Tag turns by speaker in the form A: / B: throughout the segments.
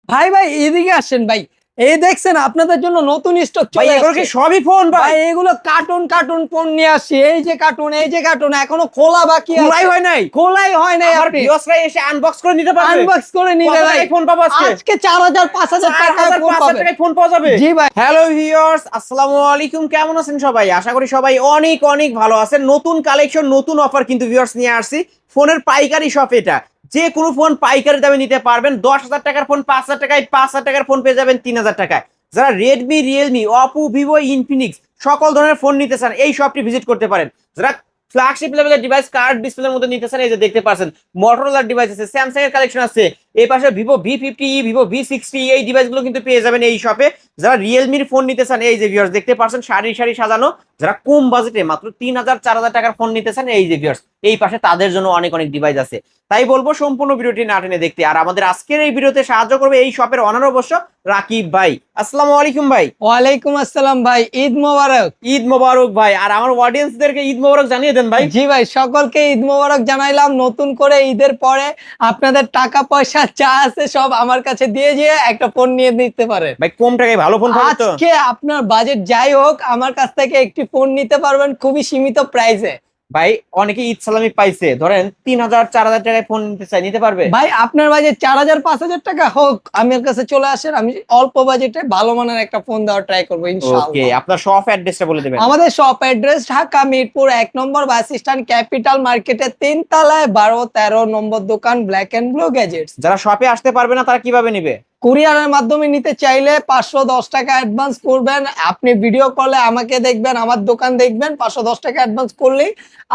A: ভাই ভাই এদিকে আসেন ভাই। এই দেখছেন আপনাদের জন্য নতুন স্টক
B: ভাই
A: চলে
B: এগুলো কি
A: আসছে।
B: সবই ফোন ভাই?
A: ভাই এগুলো কার্টুন কার্টুন ফোন নিয়ে আসছি। এই যে কার্টুন, এই যে কার্টুন, এখনো খোলা বাকি আছে।
B: খোলাই হয় নাই?
A: খোলাই হয় নাই।
B: আমার
A: আপনি
B: ভিউয়ার্সরা এসে আনবক্স করে নিতে পারবে?
A: আনবক্স করে
B: কত
A: নিবে ভাই।
B: টাকায় ফোন পাবো আজকে?
A: আজকে 4000 5000 টাকায় ফোন
B: 4500
A: পাবেন।
B: টাকায় ফোন পাওয়া যাবে?
A: জি ভাই।
B: হ্যালো ভিউয়ার্স, আসসালামু আলাইকুম। কেমন আছেন সবাই? আশা করি সবাই অনেক অনেক ভালো আছেন। নতুন কালেকশন, নতুন অফার কিন্তু ভিউয়ার্স নিয়ে আসছি। ফোনের পাইকারি শপ এটা। যে কোনো ফোন পাইকারি দামে নিতে পারবেন। 10,000 টাকার ফোন 5,000 টাকায়, 5,000 টাকার ফোন পেয়ে যাবেন 3,000 টাকায়। যারা Redmi, Realme, Oppo, Vivo, Infinix সকল ধরনের ফোন নিতে চান এই শপটি ভিজিট করতে পারেন। যারা ফ্ল্যাগশিপ লেভেলের ডিভাইস কার্ড ডিসপ্লের মধ্যে নিতে চান, এই যে দেখতে পাচ্ছেন মোটরোলার ডিভাইস আছে, স্যামসাং এর কালেকশন আছে। এই পাশে ভিভো V50, ভিভো V60 এই ডিভাইসগুলো কিন্তু পেয়ে যাবেন এই শপে। যারা রিয়েলমির ফোন নিতে চান, এই যে ভিউয়ার্স দেখতে পাচ্ছেন সারি সারি সাজানো। যারা কম বাজেটে মাত্র 3,000 4,000 টাকার ফোন নিতে চান, এই যে ভিউয়ার্স এই পাশে তাদের জন্য অনেক অনেক ডিভাইস আছে। তাই বলবো সম্পূর্ণ ভিডিওটি না টেনে দেখতে। আর আমাদের আজকের এই ভিডিওতে সাহায্য করবে এই শপের অনার অবশ্য রাকিব ভাই। আসসালামু আলাইকুম ভাই।
A: ওয়ালাইকুম আসসালাম ভাই, ঈদ মোবারক।
B: ঈদ মোবারক ভাই। আর আমার অডিয়েন্সদেরকে ঈদ মোবারক জানিয়ে দেন ভাই।
A: জি ভাই, সকলকে ঈদ মোবারক জানাইলাম। নতুন করে ঈদের পরে আপনাদের টাকা পয়সা যা আছে সব আমার কাছে দিয়ে যেয়ে একটা ফোন নিয়ে নিতে পারেন।
B: ভাই কম টাকায় ভালো ফোন পাবে তো?
A: আজকে আপনার বাজেট যাই হোক, আমার কাছ থেকে একটি ফোন নিতে পারবেন খুবই সীমিত প্রাইসে।
B: ভাই অনেকে ঈদ সালামি পাইছে, ধরেন 3,000 4,000 টাকায় ফোন নিতে চাই, নিতে পারবে?
A: ভাই আপনার বাজেট 4000 5000 টাকা হোক, আমার কাছে চলে আসেন। আমি অল্প বাজেটে ভালো মানের একটা ফোন দেওয়ার ট্রাই করবো
B: ওকে,
A: ইনশাআল্লাহ।
B: আপনার শপ অ্যাড্রেসটা বলে দেবেন।
A: আমাদের শপ অ্যাড্রেস ঢাকা মিরপুর 1 নম্বর বাস স্ট্যান্ড, ক্যাপিটাল মার্কেটের 3 তলায় 12-13 নম্বর দোকান, ব্ল্যাক এন্ড ব্লু গ্যাজেটস।
B: যারা শপে আসতে পারবে না তারা কিভাবে নিবে?
A: কুরিয়ারের মাধ্যমে নিতে চাইলে 510 টাকা অ্যাডভান্স করবেন। আপনি ভিডিও কলে আমাকে দেখবেন, আমার দোকান দেখবেন, 510 টাকা অ্যাডভান্স করলেই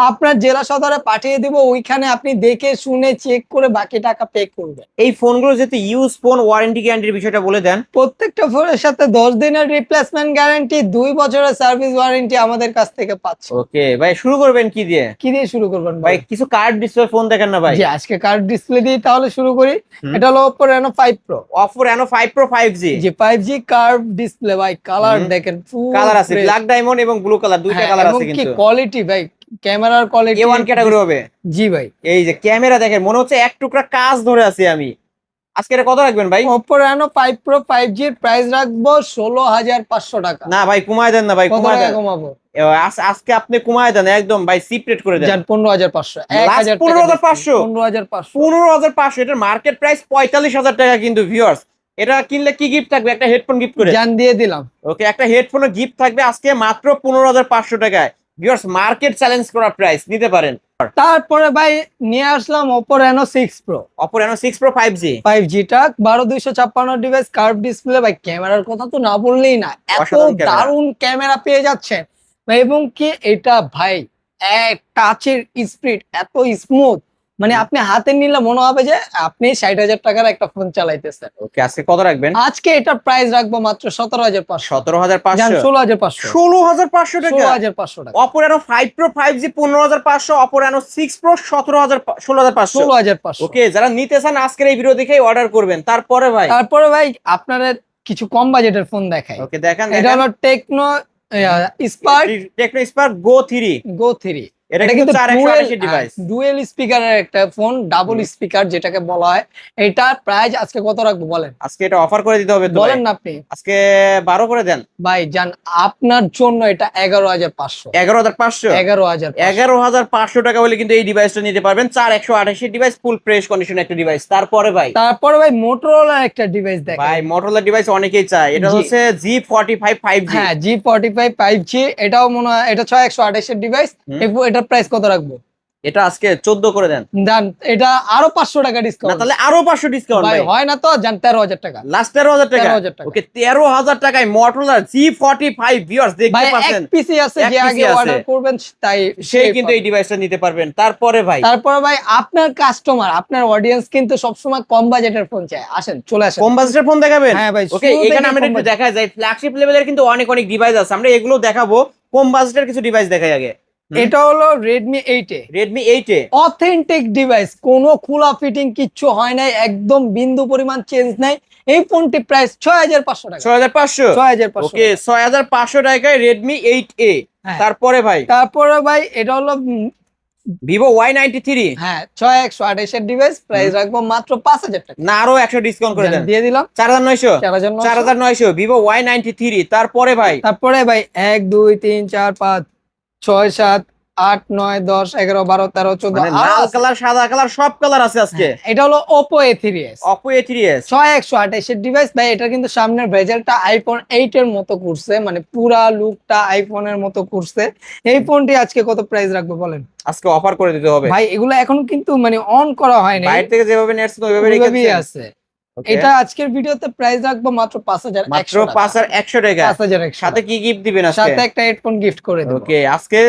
A: আপনার জেলা সদরে পাঠিয়ে দিব। ওইখানে আপনি দেখে শুনে চেক করে বাকি টাকা পে করবেন।
B: এই ফোনগুলো যেহেতু ইউজ ফোন, ওয়ারেন্টি গ্যারান্টির বিষয়টা বলে দেন।
A: প্রত্যেকটা ফোনের সাথে 10 দিনের রিপ্লেসমেন্ট গ্যারান্টি, 2 বছরের সার্ভিস ওয়ারেন্টি আমাদের কাছ থেকে পাচ্ছে।
B: ওকে ভাই, শুরু করবেন কি দিয়ে?
A: কি দিয়ে শুরু করবেন
B: ভাই কিছু কার্ড ডিসপ্লে ফোন দেখেন না ভাই।
A: জি, আজকে কার্ড ডিসপ্লে দিয়ে তাহলে শুরু করি। এটা হলো Oppo Reno 5 Pro।
B: Oppo Reno 5 Pro 5G।
A: জি, 5G কার্ভ ডিসপ্লে ভাই। কালার দেখেন,
B: কালার আছে ব্ল্যাক ডায়মন্ড এবং ব্লু কালার, দুইটা কালার আছে
A: কি
B: কিন্তু।
A: কোয়ালিটি ভাই, ক্যামেরার কোয়ালিটি
B: A1 ক্যাটাগরি হবে।
A: জি ভাই।
B: এই যে ক্যামেরা দেখেন, মনে হচ্ছে এক টুকরা কাজ ধরে আছি আমি। আজকে এটা কত রাখবেন ভাই?
A: Oppo Reno 5 Pro 5G এর প্রাইস রাখবো 16,500 টাকা।
B: না ভাই কমায় দেন না ভাই,
A: কত
B: কমায়
A: টাকা
B: দেন।
A: কমাবো?
B: আজকে আপনি কমায় দেন একদম ভাই, সিপ রেট করে দেন।
A: জান 15,500, 1000 টাকা
B: 15,500?
A: 15,500।
B: 15,500, এটার মার্কেট প্রাইস 45,000 টাকা কিন্তু ভিউয়ার্স। এটা কিনলে কি গিফট থাকবে? একটা হেডফোন গিফট করে।
A: জান দিয়ে দিলাম।
B: ওকে, একটা হেডফোনের গিফট থাকবে আজকে মাত্র 15,500 টাকায়। ভিউয়ার্স মার্কেট চ্যালেঞ্জ করা প্রাইস, নিতে পারেন।
A: তারপরে ভাই নিয়ে আসলাম Oppo Reno 6 Pro।
B: Oppo Reno 6 Pro 5G।
A: 5G টা 12256 ডিভাইস, কার্ভ ডিসপ্লে। ভাই ক্যামেরার কথা তো না বললেই না, এত
B: অসাধারণ ক্যামেরা।
A: দারুণ ক্যামেরা পেয়ে যাচ্ছেন এবং কি এটা ভাই এক টাচের স্পিড এত স্মুথ, মানে আপনি হাতে নিলে মনে হবে যে আপনি 60,000 টাকার একটা ফোন চালাইতেছেন।
B: ওকে, আজকে কত রাখবেন?
A: আজকে এটার প্রাইস রাখবো মাত্র 17,500।
B: 17,500?
A: 16,500।
B: 16,500 টাকা?
A: 16,500 টাকা।
B: Oppo Reno 5 Pro 5G 15,500, Oppo Reno 6 Pro 16,500।
A: 16,500।
B: ওকে, যারা নিতে চান আজকের এই ভিডিও দেখেই অর্ডার করবেন। তারপরে ভাই
A: তারপরে ভাই আপনারা কিছু কম বাজেটের ফোন দেখাই।
B: ওকে দেখান।
A: এটা হলো টেকনো স্পার্ক
B: টেকনো স্পার্ক গো 3।
A: গো 3।
B: এটা কিন্তু 4128 ডিভাইস।
A: ডুয়েল স্পিকারের একটা ফোন, ডাবল স্পিকার যেটাকে বলা হয়। এটা প্রাইস আজকে কত রাখবো বলেন?
B: আজকে এটা অফার করে দিতে হবে তো
A: বলেন
B: ভাই।
A: না আপনি।
B: আজকে 12 করে দেন
A: ভাই জান আপনার জন্য এটা 11,500।
B: 11,500? 11,500 টাকা হলে কিন্তু এই ডিভাইসটা নিতে পারবেন। 4128 ডিভাইস, ফুল ফ্রেশ কন্ডিশন একটা ডিভাইস। তারপরে ভাই
A: মোটরোলার একটা ডিভাইস দেখেন
B: ভাই, মোটরোলা ডিভাইস অনেকেই চায়। এটা
A: জি।
B: হচ্ছে G45 5G।
A: হ্যাঁ, G45 5G। এটাও মনে হয় এটা 6128 এর ডিভাইস। এটার প্রাইস কত রাখবো?
B: এটা আজকে 14 করে দেন।
A: জান এটা আরো 500 টাকা
B: না
A: ডিসকাউন্ট।
B: তাহলে আরো 500 ডিসকাউন্ট
A: ভাই
B: ভাই।
A: হয় না তো, জান 13,000 টাকা।
B: লাস্ট 13,000 টাকা?
A: 13,000 টাকা।
B: ওকে, 13,000 টাকায় মোটরোলা G45 ভিউয়ার্স দেখতে
A: ভাই এক
B: পাচ্ছেন।
A: পিসি আছে,
B: এক
A: যে
B: PC
A: আগে
B: আছে।
A: অর্ডার করবেন তাই
B: সেই কিন্তু এই ডিভাইসটা নিতে পারবেন। তারপরে ভাই
A: আপনার কাস্টমার, আপনার অডিয়েন্স কিন্তু সবসময় কম বাজেটের ফোন চায়। আসেন, চলে আসেন।
B: কম বাজেটের ফোন দেখাবেন?
A: হ্যাঁ ভাই,
B: ওকে,
A: শুরু
B: এখানে
A: থেকে
B: আমরা
A: কম
B: একটু
A: budget।
B: দেখা যায় ফ্ল্যাগশিপ লেভেলের কিন্তু অনেক অনেক ডিভাইস আছে, আমরা এগুলো দেখাবো। কম বাজেটের কিছু ডিভাইস দেখাই আগে।
A: এটা হলো Redmi 8 এ।
B: Redmi 8 এ
A: অথেন্টিক ডিভাইস, কোনো খোলা ফিটিং কিচ্ছু হয় নাই, একদম বিন্দু পরিমাণ চেঞ্জ নাই। এই ফোনটি প্রাইস 6,500 টাকা।
B: 6,500?
A: 6,500।
B: ওকে, 6,500 টাকায় Redmi 8A।
A: হ্যাঁ।
B: তারপরে ভাই
A: তারপরে ভাই এটা হলো
B: ভিভো Y93
A: হ্যাঁ 6128 এর ডিভাইস, প্রাইস রাখবো মাত্র 5000 টাকা।
B: না আরো 100 ডিসকাউন্ট করে দেন,
A: দিয়ে দিলাম
B: 4900
A: 4900।
B: 4900 ভিভো Y93। তারপরে ভাই
A: তারপরে ভাই 1 2 3 4 5 6 7 8 9 10 11 12 13 14
B: মানে লাল কালার সাদা কালার সব কালার আছে আজকে।
A: এটা হলো Oppo A3s,
B: Oppo A3s
A: 6128 এর ডিভাইস ভাই। এটা কিন্তু সামনের বেজেলটা আইফোন 8 এর মতো করছে, মানে পুরা লুকটা আইফোনের মতো করছে। এই ফোনটি আজকে কত প্রাইস রাখবো বলেন?
B: আজকে অফার করে দিতে হবে
A: ভাই এগুলো এখনো কিন্তু মানে অন করা হয়নি,
B: বাইরে থেকে যেভাবে নেটস ওইভাবে
A: ওইভাবেই
B: রেখেছেন।
A: আছে।
B: Okay,
A: এটা আজকের ভিডিওতে প্রাইস রাখবো মাত্র 5100
B: মাত্র 5100 টাকা।
A: 5100
B: সাথে কি গিফট দিবেন আজকে?
A: সাথে একটা হেডফোন গিফট করে দেব।
B: ওকে আজকে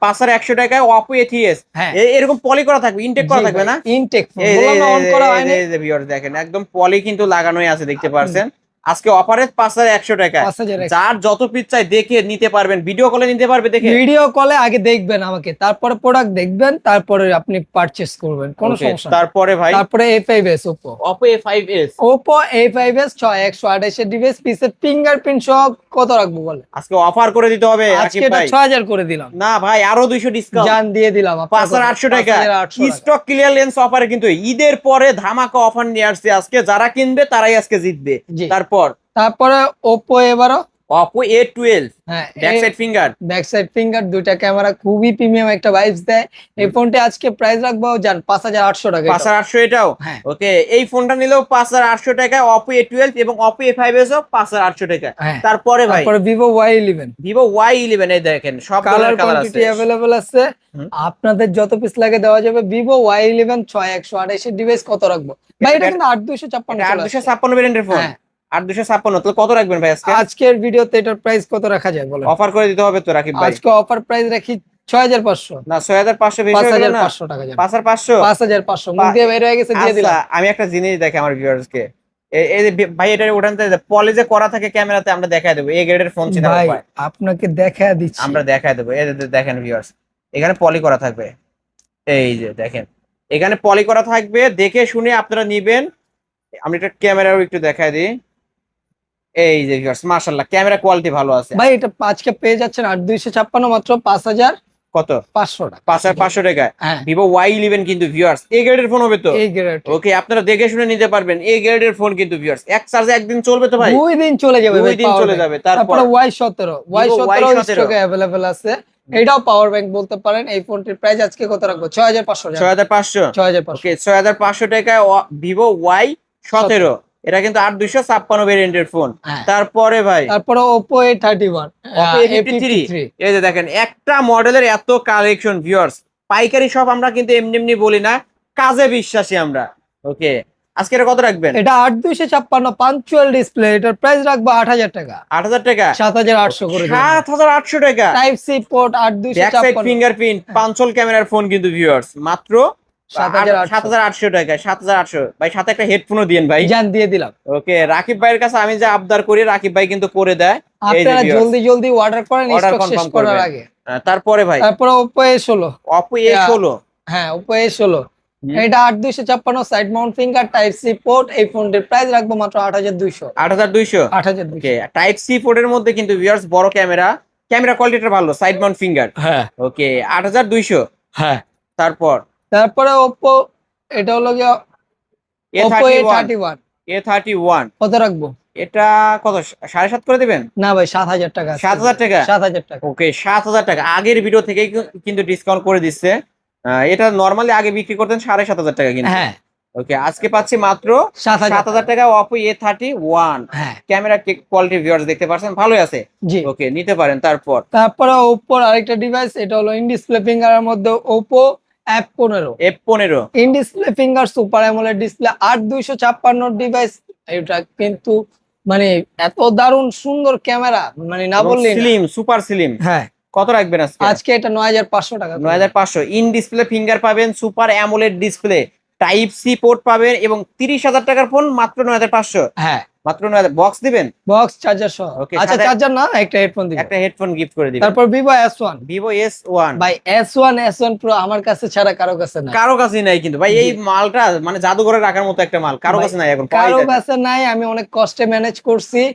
B: 5100 টাকায় Oppo A3s
A: হ্যাঁ
B: এরকম পলি করা থাকবে, ইনটেক করা থাকবে না?
A: ইনটেক ফোন
B: এই
A: বললাম না অন করা হয়নি।
B: ভিউয়ার্স দেখেন একদম পলি কিন্তু লাগানোই আছে, দেখতে পারছেন। আজকে অফারে 5100 টাকা।
A: 5100
B: যার যত পিস চাই দেখে নিতে পারবেন, ভিডিও কলে নিতে পারবে দেখে।
A: ভিডিও কলে আগে দেখবেন আমাকে, তারপরে প্রোডাক্ট দেখবেন, তারপরে আপনি পারচেজ করবেন, কোনো
B: Okay,
A: সমস্যা নেই।
B: তারপরে ভাই
A: তারপরে A5s
B: Oppo A5s
A: Oppo A5s 6128 এর ডিভাইস, পিছে ফিঙ্গারপ্রিন্ট সহ কত রাখবো বলে?
B: আজকে অফার করে দিতে হবে
A: আজকে
B: রাকিব
A: এটা
B: ভাই।
A: 6000 করে দিলাম।
B: না ভাই আরো 200 ডিসকাউন্ট,
A: জান দিয়ে দিলাম
B: 5800 টাকা।
A: 5800 টাকা।
B: স্টক ক্লিয়ার লেন্স অফারে কিন্তু ঈদের পরে ধামাকা অফার নিয়ে আসছে আজকে, যারা কিনবে তারাই আজকে জিতবে।
A: জি।
B: তারপর
A: তারপরে Oppo এবারও
B: Oppo A12
A: হ্যাঁ
B: back side finger,
A: back side finger, দুইটা ক্যামেরা, খুবই প্রিমিয়াম একটা ভাইবস দেয়। এই ফোনটি আজকে প্রাইস রাখবো জান 5800 টাকা।
B: 5800 এটাও।
A: হ্যাঁ
B: ওকে এই ফোনটা নিলেও 5800 টাকায় Oppo A12 এবং Oppo A5s ও 5800 টাকা।
A: হ্যাঁ।
B: তারপরে ভাই
A: তারপরে Vivo Y11
B: Vivo Y11 এই দেখেন সব
A: কালার
B: ধরনের কালার
A: কোয়ান্টিটি
B: আছে।
A: অ্যাভেলেবল আছে,
B: হুম।
A: আপনাদের যত পিস লাগে দেওয়া যাবে। Vivo Y11 6128 এর ডিভাইস কত রাখবো ভাই? এটা কিন্তু 8256
B: এটা
A: চলে আসছে।
B: 8256 ভেরিয়েন্টের ফোন।
A: হ্যাঁ
B: 8256 তাহলে কত রাখবেন ভাই আজকে?
A: আজকের ভিডিওতে এটার প্রাইস কত রাখা যায় বলেন?
B: অফার করে দিতে হবে তো রাকিব ভাই।
A: আজকে অফার প্রাইস রাখি 6500,
B: না 6500 বেশি হয়ে গেল না?
A: 5500 টাকা যাবে।
B: 5500
A: 5500 মুখ দিয়ে বের হয়ে গেছে, দিয়ে
B: আচ্ছা
A: দিলাম।
B: আমি একটা জিনিস দেখে আমার ভিউয়ার্স কে, এই যে ভাই এটা ওঠান পলি যে করা থাকে ক্যামেরাতে, আমরা দেখায় দেবো এই গ্রেডের ফোন চিনার
A: ভাই
B: উপায়
A: আপনাকে দেখা দিচ্ছি।
B: আমরা দেখায় দেবো। এই যে দেখেন ভিউয়ার্স এখানে পলি করা থাকবে, এই যে দেখেন এখানে পলি করা থাকবে, দেখে শুনে আপনারা নিবেন। আমি এটা ক্যামেরাও একটু দেখায় দিই। এই যে ভিউয়ার্স মাশাআল্লাহ ক্যামেরা কোয়ালিটি ভালো আছে।
A: ভাই এটা আজকে পেয়ে যাচ্ছেন 8256 মাত্র 5500
B: কত?
A: টাকা।
B: 5500 টাকা।
A: হ্যাঁ
B: ভিভো Y11 কিন্তু ভিউয়ার্স এই গ্রেডের ফোন হবে তো।
A: এই গ্রেড
B: ওকে আপনারা দেখে শুনে নিতে পারবেন, এই গ্রেডের ফোন কিন্তু ভিউয়ার্স এক চার্জে একদিন চলবে তো ভাই?
A: 2 দিন চলে যাবে ভাই,
B: 2 দিন
A: power
B: চলে
A: bank।
B: যাবে।
A: তারপরে Y17
B: Y17
A: স্টকে अवेलेबल আছে, এটাও পাওয়ার ব্যাংক বলতে পারেন। এই ফোনটির প্রাইস আজকে কত রাখবো? 6500 টাকা।
B: 6500
A: 6500
B: ওকে 6500 টাকায় ভিভো Y17, এটা কিন্তু 8256 ভেরিয়েন্টের ফোন।
A: হ্যাঁ।
B: তারপরে ভাই
A: তারপরে Oppo A31
B: Oppo A53 এই যে দেখেন একটা মডেলের এত কালেকশন ভিউয়ার্স, পাইকারি সব আমরা কিন্তু এমনি এমনি বলি না, কাজে বিশ্বাসী আমরা। ওকে আজকে এটা কত রাখবেন?
A: এটা 8256 পাঞ্চুয়াল ডিসপ্লে, এটার প্রাইস রাখবো 8000 টাকা।
B: 8000 টাকা
A: 7800 করে দিন।
B: 7800 টাকা।
A: Type C port
B: back side
A: 8256
B: fingerprint punch hole ক্যামেরার ফোন কিন্তু ভিউয়ার্স মাত্র 7800 টাকায়। 7800 ভাই সাথে একটা হেডফোনও দিয়েন ভাই।
A: জান দিয়ে দিলাম।
B: ওকে রাকিব ভাইয়ের কাছে আমি যে আবদার করি রাকিব ভাই কিন্তু করে দেয়। এই যে
A: আপনারা
B: viewers,
A: জলদি জলদি অর্ডার করেন
B: order
A: স্টক শেষ
B: confirm
A: করার
B: করবেন।
A: আগে।
B: তারপরে ভাই
A: তারপরে Oppo A16
B: Oppo A16
A: হ্যাঁ Oppo A16
B: হুম।
A: এটা 8256 side mount finger type C port. এই ফোনটির প্রাইস রাখবো মাত্র 8200।
B: 8200
A: 8200
B: ওকে টাইপ সি পোর্টের মধ্যে কিন্তু ভিউয়ার্স বড় ক্যামেরা কোয়ালিটিটা ভালো, সাইড মাউন্ট ফিঙ্গার।
A: হ্যাঁ
B: ওকে 8200।
A: হ্যাঁ।
B: তারপর
A: তারপরে Oppo এটা হলো গিয়ে Oppo A31
B: A31
A: কত রাখবো?
B: এটা কত 7.5 করে দিবেন?
A: না ভাই 7000 টাকা।
B: 7000 টাকা
A: 7000 টাকা।
B: ওকে 7000 টাকা আগের ভিডিও থেকে কিন্তু ডিসকাউন্ট করে দিচ্ছে। এটা নরমালি আগে বিক্রি করতেন 7500 টাকা কিন্তু।
A: হ্যাঁ
B: ওকে আজকে পাচ্ছি মাত্র
A: 7000
B: টাকা Oppo A31
A: হ্যাঁ
B: ক্যামেরা কোয়ালিটি ভিউয়ার্স দেখতে পাচ্ছেন ভালোই আছে।
A: জি।
B: ওকে নিতে পারেন।
A: তারপরে Oppo আরেকটা ডিভাইস, এটা হলো ইন ডিসপ্লে ফিঙ্গারের মধ্যে Oppo F15
B: F15
A: in display finger super AMOLED display 8256 device. এটা কিন্তু মানে এত দারুণ সুন্দর ক্যামেরা, মানে না বললেই না।
B: Slim super slim.
A: হ্যাঁ
B: কত রাখবেন আজকে?
A: আজকে এটা 9500 টাকা।
B: 9500 ইন ডিসপ্লে ফিঙ্গার পাবেন, super AMOLED display, type C port পাবেন এবং 30000 টাকার ফোন মাত্র 9500।
A: হ্যাঁ
B: মাত্র 9000 বক্স দিবেন,
A: বক্স চার্জার সহ।
B: Okay,
A: আচ্ছা
B: সাথে-
A: চার্জার না, একটা হেডফোন দিবেন।
B: একটা হেডফোন গিফট করে দিবেন।
A: তারপর ভিভো S1
B: ভিভো S1
A: ভাই, S1 প্রো আমার কাছে ছাড়া কারো কাছে নাই।
B: কারো কাছে নাই কিন্তু ভাই, এই
A: জি।
B: মালটা মানে জাদুঘরে রাখার মতো একটা মাল, কারো
A: ভাই,
B: কাছে নাই এখন, পাওয়াই
A: কারো
B: যায় না।
A: কাছে নাই, আমি অনেক কষ্টে ম্যানেজ করছি।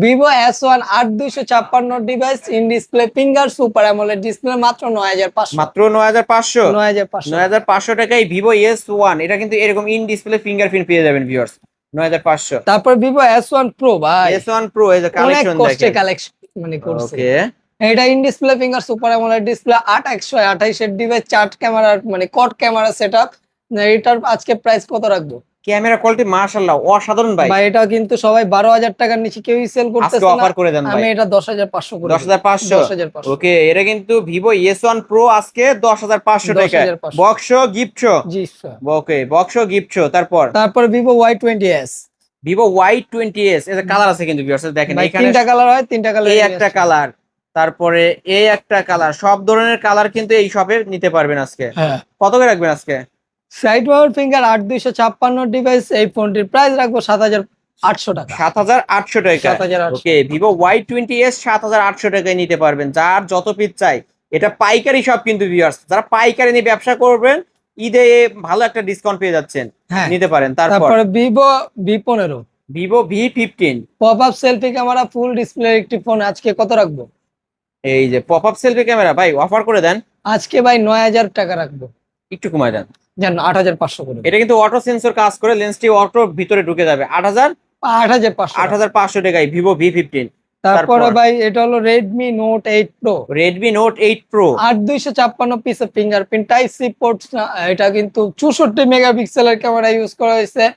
A: Vivo S1 8256 device, in display finger, super AMOLED display, মাত্র 9500।
B: মাত্র 9500
A: 9500
B: 9500 টাকায় ভিভো S1, এটা কিন্তু এরকম ইন ডিসপ্লে ফিঙ্গারপ্রিন্ট পেয়ে যাবেন ভিউয়ার্স 9500।
A: তারপর ভিভো S1 প্রো ভাই,
B: S1 Pro এই যে
A: অনেক
B: কালেকশন
A: কষ্টে
B: দেখেন।
A: কালেকশন মানে করছে।
B: ওকে,
A: এটা in display finger, super AMOLED display, 8128 এর ডিভাইস, 4 ক্যামেরার মানে কোড ক্যামেরা সেটআপ। এটার আজকে প্রাইস কত রাখবো?
B: ক্যামেরা কোয়ালিটি মাশাআল্লাহ অসাধারণ ভাই।
A: ভাই এটা কিন্তু সবাই 12,000 টাকার নিচে কেউই সেল
B: আজকে
A: করতেছে
B: অফার
A: না,
B: করে দেন ভাই,
A: আমি এটা 10,500 করে দেব।
B: 10500।
A: 10,500।
B: ওকে, এটা কিন্তু ভিভো S1 Pro আজকে 10500 টাকা,
A: 10,500
B: বক্স গিফট
A: জি স্যার।
B: ওকে, বক্স গিফট তারপর
A: তারপর ভিভো Y20s
B: ভিভো Y20s, এর কালার আছে কিন্তু ভিউয়ার্স দেখেন,
A: ভাই,
B: এখানে
A: তিনটা কালার হয়, তিনটা কালার।
B: এই একটা কালার, তারপরে এই একটা কালার, সব ধরনের কালার কিন্তু এই শপে নিতে পারবেন আজকে।
A: হ্যাঁ,
B: কত করে রাখবেন আজকে?
A: সাইড মাউন্ট ফিঙ্গার 8256 ডিভাইস, এই ফোনটির প্রাইস রাখবো 7,800 টাকা।
B: 7800 টাকা।
A: 7,800।
B: ওকে, ভিভো Y20s 7800 টাকায় নিতে পারবেন, যার যত পিস চাই। এটা পাইকারি শপ কিন্তু ভিউয়ার্স, যারা পাইকারি নিয়ে ব্যবসা করবেন ঈদে ভালো একটা ডিসকাউন্ট পেয়ে যাচ্ছেন,
A: হ্যাঁ,
B: নিতে পারেন। তারপর
A: তারপরে Vivo V15
B: Vivo V15,
A: pop up selfie camera, full display একটি ফোন, আজকে কত রাখবো?
B: এই যে পপ আপ সেলফি ক্যামেরা ভাই, অফার করে দেন,
A: আজকে ভাই 9,000 টাকা রাখবো,
B: একটু কমায় দেন।
A: জান 8,500 করে।
B: এটা কিন্তু অটো সেন্সর কাজ করে, লেন্সটি অটো ভিতরে ঢুকে যাবে।
A: 8,500।
B: 8500 টাকায় ভিভো V15।
A: তারপরে
B: তারপর
A: ভাই এটা হলো Redmi note 8 pro,
B: Redmi note 8 pro,
A: 8256 পিসের ফিঙ্গারপ্রিন্ট, টাইপ সি পোর্ট। এটা কিন্তু 64 মেগাপিক্সেলের ক্যামেরা ইউজ করা হয়েছে,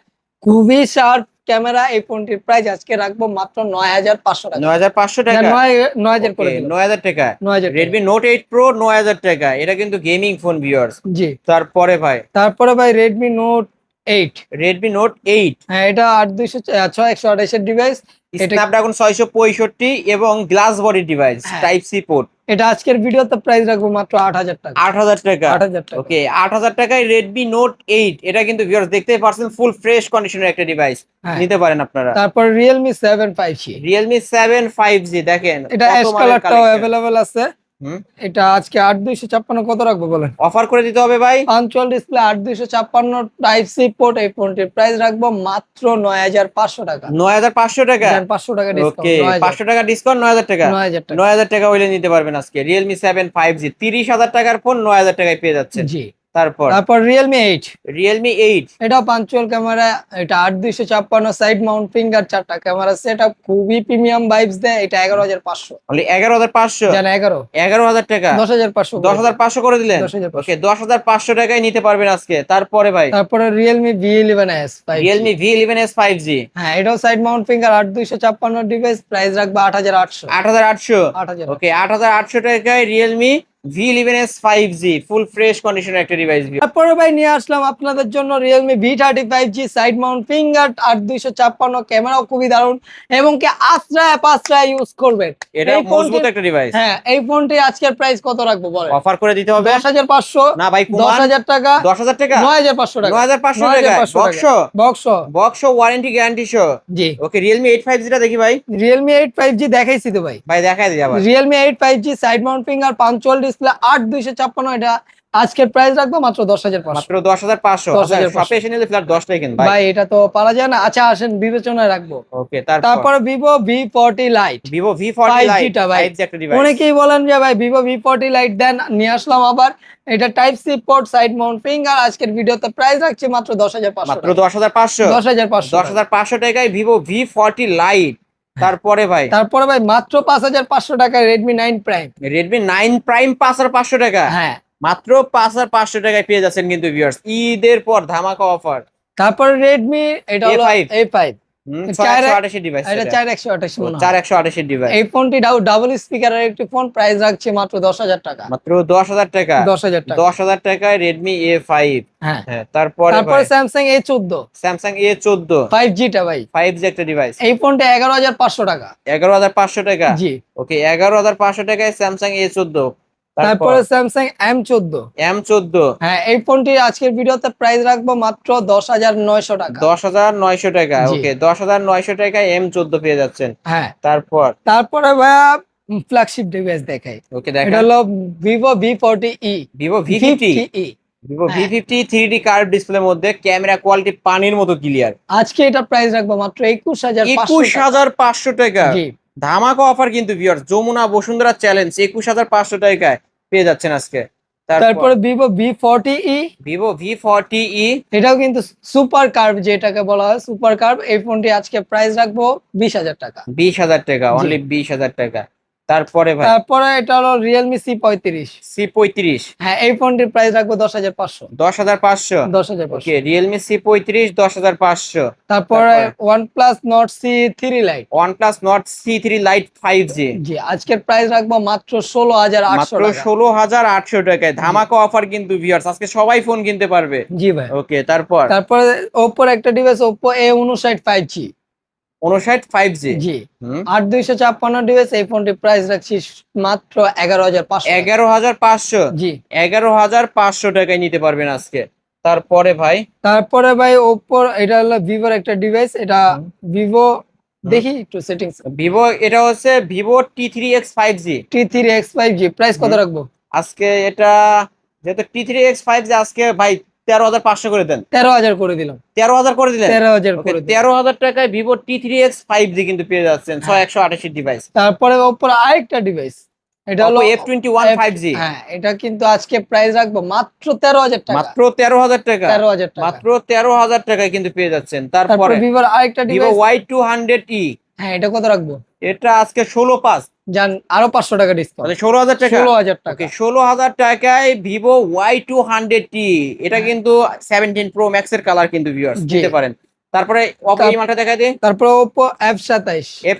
A: খুবই শার্প ক্যামেরা। এই ফোনটির প্রাইস আজকে রাখবো মাত্র 9,500 টাকা।
B: 9500 টাকা,
A: 9,000 করে দিলাম।
B: 9000 টাকা।
A: 9,000
B: রেডমি নোট 8 প্রো 9000 টাকা, এটা কিন্তু গেমিং ফোন ভিউয়ার্স।
A: জি।
B: তারপরে ভাই
A: তারপরে ভাই রেডমি নোট 8,
B: রেডমি নোট 8,
A: হ্যাঁ এটা 8256 এর ডিভাইস। এটা
B: স্ন্যাপড্রাগন 665 এবং গ্লাস বডি ডিভাইস,
A: হ্যাঁ।
B: Type C port.
A: এটা আজকের ভিডিওতে প্রাইস রাখবো মাত্র 8,000 টাকা।
B: 8000 টাকা।
A: 8,000 টাকা।
B: ওকে, 8000 টাকায় রেডমি নোট 8, এটা কিন্তু ভিউয়ার্স দেখতেই পারছেন, ফুল ফ্রেশ কন্ডিশনের একটা ডিভাইস,
A: হ্যাঁ।
B: নিতে পারেন আপনারা।
A: তারপর রিয়েলমি 7 5G,
B: রিয়েলমি 7 5G দেখেন,
A: এটা
B: কত
A: অ্যাশ
B: মালের
A: কালারটাও
B: collection।
A: অ্যাভেলেবেল আছে।
B: হুম,
A: এটা আজকে 8256 কত রাখবো বলেন?
B: অফার করে দিতে হবে ভাই।
A: Punch hole display, 8256 type C port, এই ফোনটির প্রাইস রাখবো মাত্র 9,500 টাকা।
B: 9500 টাকা।
A: 500 টাকা
B: ওকে,
A: ডিসকাউন্ট।
B: 500 টাকা ডিসকাউন্ট, 9000 টাকা।
A: 9,000 টাকা।
B: 9000 টাকা হইলে নিতে পারবেন আজকে রিয়েলমি 7 5G, 30,000 টাকার ফোন 9000 টাকায় পেয়ে যাচ্ছেন।
A: জি।
B: তারপর
A: তারপর রিয়েলমি 8,
B: রিয়েলমি 8,
A: এটা পাঞ্চুয়াল ক্যামেরা, এটা 8256 সাইড মাউন্ট ফিঙ্গার, 4টা ক্যামেরা সেটআপ, খুবই প্রিমিয়াম ভাইবস দেয়। এটা 11,500,
B: অনলি 11500।
A: জান
B: 11000 টাকা,
A: 10,500
B: 10500 করে দিলেন।
A: 10,500।
B: ওকে, 10500 টাকায় নিতে পারবেন আজকে। তারপরে ভাই
A: তারপরে Realme V11s 5G,
B: Realme V11s 5G,
A: হ্যাঁ এটাও side mount finger, 8256 device, price রাখবো 8,800।
B: 8800।
A: 8,000।
B: ওকে, 8800 টাকায় Realme V11s 5G, full fresh কন্ডিশনের একটা ডিভাইস।
A: তারপরে ভাই নিয়ে আসলাম আপনাদের জন্য Realme V35G, side mount finger, 8256, ক্যামেরাও খুবই দারুণ এবং কি আশ্রয় ইউজ করবেন।
B: এটা
A: এই
B: মজবুত
A: ফোনটি-
B: একটা ডিভাইস,
A: হ্যাঁ এই ফোনটি আজকের প্রাইস কত রাখবো বলেন?
B: অফার করে দিতে হবে।
A: 10,500,
B: না ভাই,
A: 10,000 টাকা,
B: 10000 টাকা,
A: 9,500 টাকা,
B: 9500 টাকা,
A: 9,500
B: box
A: box.
B: Box warranty guarantee show.
A: জি।
B: ওকে, রিয়েলমি 8 5G টা দেখি ভাই।
A: রিয়েলমি 8 5G দেখাইছি তো ভাই।
B: ভাই দেখাই দিই আবার।
A: Realme 8 5G, side mount finger, punctual display, 8256, এটা আজকের প্রাইস রাখবো মাত্র 10,500।
B: মাত্র 10500।
A: 10,500
B: শপে এসে নিলে ফ্ল্যাট 10 টাকা কিন ভাই।
A: ভাই এটা তো পারা যায় না। আচ্ছা আসেন বিবেচনায় রাখবো।
B: ওকে,
A: তারপরে Vivo V40 light,
B: Vivo V40
A: 5G
B: light,
A: টা ভাই।
B: 5G একটা ডিভাইস।
A: অনেকেই বলেন যে ভাই ভিভো V40 লাইট দেন, নিয়ে আসলাম আবার। এটা type C port, side mount finger, আজকের ভিডিওতে প্রাইস রাখছি মাত্র 10,500।
B: মাত্র 10500।
A: 10,500।
B: 10500 টাকায় ভিভো V40 লাইট। তারপরে ভাই
A: তারপরে ভাই মাত্র 5,500 টাকায় রেডমি 9 প্রাইম।
B: রেডমি 9 প্রাইম 5500 টাকা,
A: হ্যাঁ।
B: মাত্র 5500 টাকায় পেয়ে যাচ্ছেন কিন্তু ভিউয়ার্স, ঈদের পর ধামাকা অফার।
A: তারপরে রেডমি, এটা হলো
B: A5,
A: A5,
B: 628 ডিভাইস,
A: এটা 4128 মনে হয়।
B: 4128 ডিভাইস।
A: এই ফোনটি ডাবল স্পিকারের একটি ফোন, প্রাইস রাখছি মাত্র 10,000 টাকা।
B: মাত্র 10000 টাকা।
A: 10,000 টাকা।
B: 10000 টাকায় রেডমি A5।
A: হ্যাঁ।
B: হ্যাঁ, তারপরে
A: তারপরে Samsung A14
B: Samsung A14
A: 5G টা ভাই।
B: 5G একটা ডিভাইস,
A: এই ফোনটা 11,500 টাকা।
B: 11500 টাকা।
A: জি।
B: ওকে, 11500 টাকায় স্যামসাং A14।
A: তারপরে স্যামসাং M14।
B: M14
A: হ্যাঁ, এই ফোনটি আজকের ভিডিওতে প্রাইস রাখবো মাত্র 10,900 টাকা।
B: 10,900 টাকা।
A: জি।
B: ওকে, 10,900 টাকায় M14 পেয়ে যাচ্ছেন।
A: হ্যাঁ,
B: তারপরে
A: ভাইয়া ফ্ল্যাগশিপ ডিভাইস দেখাই।
B: ওকে,
A: এটা
B: দেখেন
A: হলো Vivo V40e।
B: Vivo V50। Vivo
A: হ্যাঁ।
B: V50 3D কার্ভ ডিসপ্লের মধ্যে ক্যামেরা কোয়ালিটি পানির মতো ক্লিয়ার।
A: আজকে এটা প্রাইস রাখবো মাত্র 21,500 টাকা।
B: 21,500 টাকা।
A: জি।
B: ধামাকা অফার কিন্তু ভিউয়ার্স, যমুনা বসুন্ধরা চ্যালেঞ্জ 21,500 টাকায় পেয়ে যাচ্ছেন আজকে।
A: তারপরে ভিভো V40e।
B: ভিভো V40e,
A: এটাও কিন্তু সুপার কার্ভ, যেটাকে বলা হয় সুপার কার্ভ। এই ফোনটি আজকে প্রাইস রাখবো 20,000 টাকা।
B: 20,000 টাকা,
A: জি।
B: অনলি 20,000 টাকা। তারপরে ভাই
A: তারপরে এটা হলো রিয়েলমি C35।
B: C35,
A: হ্যাঁ, এই ফোনটির প্রাইস রাখবো 10,500।
B: 10,500।
A: 10,500।
B: ওকে, রিয়েলমি C35 10,500।
A: তারপরে OnePlus Nord C3 Lite।
B: OnePlus Nord C3 Lite 5G,
A: জি, আজকের প্রাইস রাখবো মাত্র 16,800
B: মাত্র
A: টাকা।
B: 16,800 টাকায়। ধামাকা অফার কিন্তু ভিউয়ার্স, আজকে সবাই ফোন কিনতে পারবে।
A: জি ভাই।
B: ওকে, তারপরে
A: ওপ্পোর একটা device Oppo A59 5G।
B: 59 5G।
A: জি।
B: হুম,
A: 8256 ডিভাইস। এই ফোনটির প্রাইস রাখছি মাত্র 11,500 টাকা।
B: 11,500।
A: জি।
B: 11,500 টাকায় নিতে পারবেন আজকে। তারপরে ভাই
A: তারপরে ভাই ওপ্পোর এটা হলো ভিভোর একটা ডিভাইস। এটা ভিভো, দেখি একটু সেটিংস।
B: ভিভো, এটা হচ্ছে Vivo T3X 5G।
A: T3X 5G price কত রাখবো?
B: আজকে এটা যেহেতু T3X 5G, আজকে ভাই 13,500 করে দেন।
A: 13,000 করে দিলাম।
B: 13,000 করে দিলেন।
A: 13,000
B: ওকে,
A: করে দিলাম।
B: 13,000 টাকায় ভিভো T3X 5G কিন্তু পেয়ে যাচ্ছেন।
A: হ্যাঁ।
B: 6128 ডিভাইস।
A: তারপরে ওপ্পোর আরেকটা ডিভাইস, এটা হলো
B: Oppo F21 5G।
A: হ্যাঁ, এটা কিন্তু আজকে প্রাইস রাখবো মাত্র 13,000 টাকা।
B: মাত্র 13,000 টাকা।
A: 13,000 টাকা।
B: মাত্র 13,000 টাকায় কিন্তু পেয়ে যাচ্ছেন।
A: তারপরে
B: তারপরে
A: ভিভোর আরেকটা
B: ভিভো
A: ডিভাইস।
B: Y200e,
A: হ্যাঁ, এটা কত রাখবো?
B: এটা আজকে 16,500,
A: জান, আরো 500 টাকা ডিসকাউন্ট।
B: মানে 16,000 টাকা।
A: 16,000 টাকা।
B: ওকে, 16,000 টাকায় ভিভো Y200e। এটা
A: হ্যাঁ।
B: কিন্তু 17 প্রো ম্যাক্স এর কালার কিন্তু ভিউয়ার্স,
A: জি।
B: নিতে পারেন। তারপরে Oppo এই মালটা দেখা দিই,
A: তারপরে Oppo F27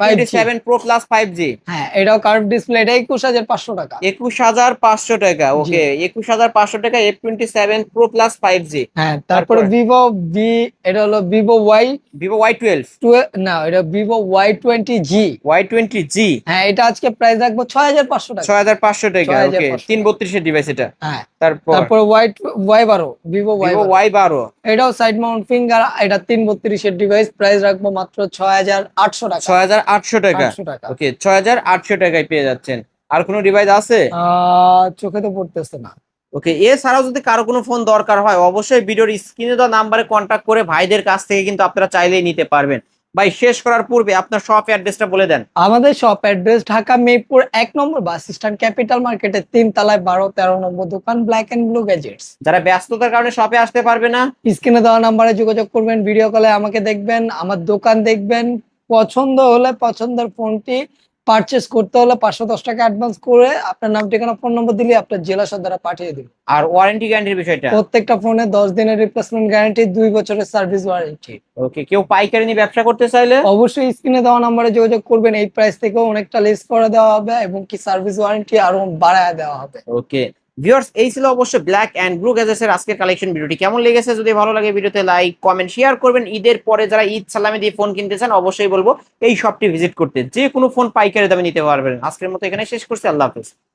A: 5G।
B: F27 Pro Plus 5G।
A: হ্যাঁ, এটাও কার্ভ ডিসপ্লে। এটা 21,500 টাকা।
B: 21,500 টাকা। ওকে, 21,500 টাকা F27 Pro Plus 5G।
A: হ্যাঁ, তারপরে ভিভো এটা হলো ভিভো
B: ভিভো Y12,
A: না, এটা ভিভো Y20G।
B: Y20G,
A: হ্যাঁ, এটা আজকে প্রাইস রাখবো 6,500 টাকা।
B: 6,500 টাকা। ওকে,
A: 6,500
B: 332 এর ডিভাইস এটা।
A: হ্যাঁ।
B: তারপর
A: তারপরে Y12 Vivo
B: Vivo
A: Y12।
B: Y12,
A: এটাও সাইড মাউন্ট ফিঙ্গার। এটা 332 এর ডিভাইস। প্রাইস রাখবো মাত্র 6,800 টাকা।
B: 6,800 টাকা।
A: 800 টাকা।
B: ওকে, 6,800 টাকায় পেয়ে যাচ্ছেন। আর কোনো ডিভাইস আছে?
A: চোখে তো পড়তেছে না।
B: ওকে, এছাড়াও যদি কারো কোনো ফোন দরকার হয়, অবশ্যই ভিডিওর স্ক্রিনে দেওয়া নাম্বারে কন্ট্যাক্ট করে ভাইদের কাছ থেকে কিন্তু আপনারা চাইলেই নিতে পারবেন। ভাই, শেষ করার পূর্বে আপনার শপ অ্যাড্রেসটা বলে দেন।
A: আমাদের শপ অ্যাড্রেস ঢাকা মিরপুর 1 নম্বর বাস স্ট্যান্ড, ক্যাপিটাল মার্কেটের 3 তলায় 12-13 নম্বর দোকান, ব্ল্যাক এন্ড ব্লু গ্যাজেটস।
B: যারা ব্যস্ততার কারণে শপে আসতে পারবে না,
A: স্ক্রিনে দেওয়া নাম্বারে যোগাযোগ করবেন, ভিডিও কলে আমাকে দেখবেন, আমার দোকান দেখবেন। পছন্দ হলে পছন্দের ফোনটি পারচেস করতে হলে 510 টাকা অ্যাডভান্স করে আপনার নাম, ঠিকানা, ফোন নম্বর দিলে আপনার জেলা সদরে পাঠিয়ে দিন।
B: আর ওয়ারেন্টি গ্যারান্টির বিষয়টা?
A: প্রত্যেকটা ফোনে 10 দিনের রিপ্লেসমেন্ট গ্যারান্টি, 2 বছরের সার্ভিস ওয়ারেন্টি।
B: ওকে, কেউ পাইকারি নিয়ে ব্যবসা করতে চাইলে
A: অবশ্যই স্ক্রিনে দেওয়া নাম্বারে যোগাযোগ করবেন। এই প্রাইস থেকেও অনেকটা লেস করে দেওয়া হবে এবং কি সার্ভিস ওয়ারেন্টি আরো বাড়ায় দেওয়া হবে।
B: ওকে ভিউয়ার্স, এই ছিল অবশ্যই ব্ল্যাক এন্ড ব্লু গ্যাজেটস এর আজকের কালেকশন। ভিডিওটি কেমন লেগেছে? যদি ভালো লাগে ভিডিওতে লাইক, কমেন্ট, শেয়ার করবেন। ঈদের পরে যারা ঈদ সালামি দিয়ে ফোন কিনতে চান, অবশ্যই বলবো এই শপটি ভিজিট করতে। যে কোনো ফোন পাইকারি দামে নিতে পারবেন। আজকের মতো এখানে শেষ করছি। আল্লাহ হাফেজ।